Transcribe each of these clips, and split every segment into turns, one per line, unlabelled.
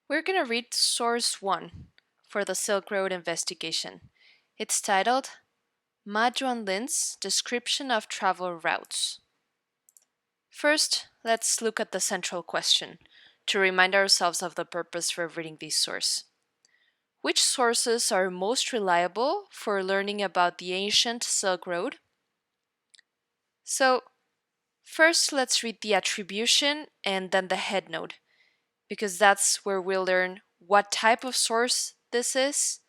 We're going to read source 1 for the Silk Road investigation. It's titled Ma Duanlin's Description of Travel Routes. First, let's look at the central question to remind ourselves of the purpose for reading this source. Which sources are most reliable for learning about the ancient Silk Road? So, first let's read the attribution and then the headnote, because that's where we'll learn what type of source this is,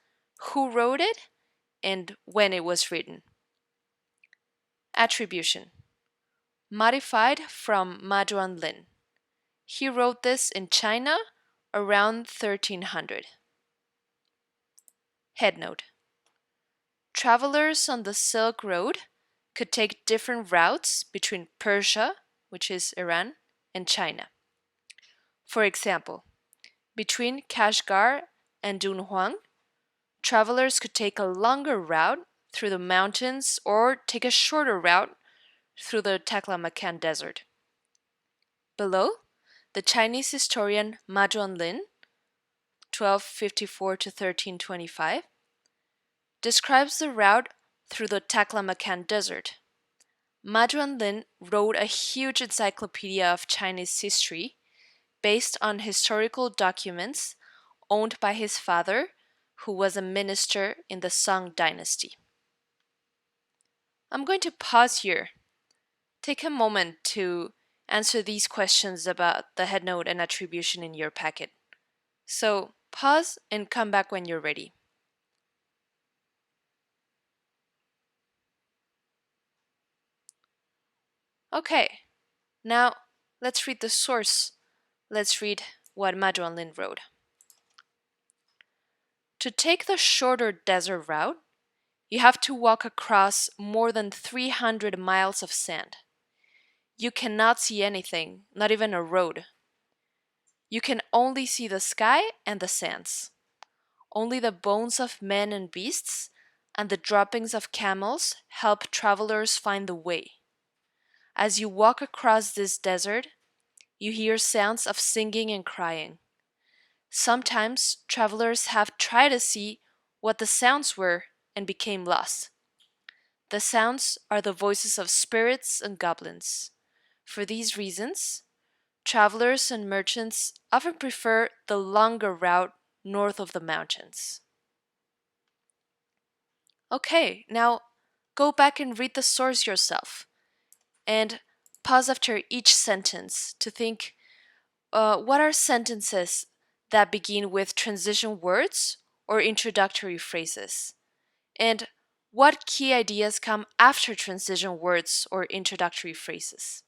who wrote it, and when it was written. Attribution. Modified from Ma Duanlin. He wrote this in China around 1300. Headnote. Travelers on the Silk Road could take different routes between Persia, which is Iran, and China. For example, between Kashgar and Dunhuang, travelers could take a longer route through the mountains or take a shorter route through the Taklamakan Desert. Below, the Chinese historian Ma Duanlin, 1254 to 1325, describes the route through the Taklamakan Desert. Ma Duanlin wrote a huge encyclopedia of Chinese history based on historical documents owned by his father, who was a minister in the Song dynasty. I'm going to pause here. Take a moment to answer these questions about the headnote and attribution in your packet. So pause and come back when you're ready. Okay, now let's read the source. Let's read what Ma Duanlin wrote. To take the shorter desert route, you have to walk across more than 300 miles of sand. You cannot see anything, not even a road. You can only see the sky and the sands. Only the bones of men and beasts and the droppings of camels help travelers find the way. As you walk across this desert, you hear sounds of singing and crying. Sometimes travelers have tried to see what the sounds were and became lost. The sounds are the voices of spirits and goblins. For these reasons, travelers and merchants often prefer the longer route north of the mountains. Okay, now go back and read the source yourself. And pause after each sentence to think what are sentences that begin with transition words or introductory phrases? And what key ideas come after transition words or introductory phrases?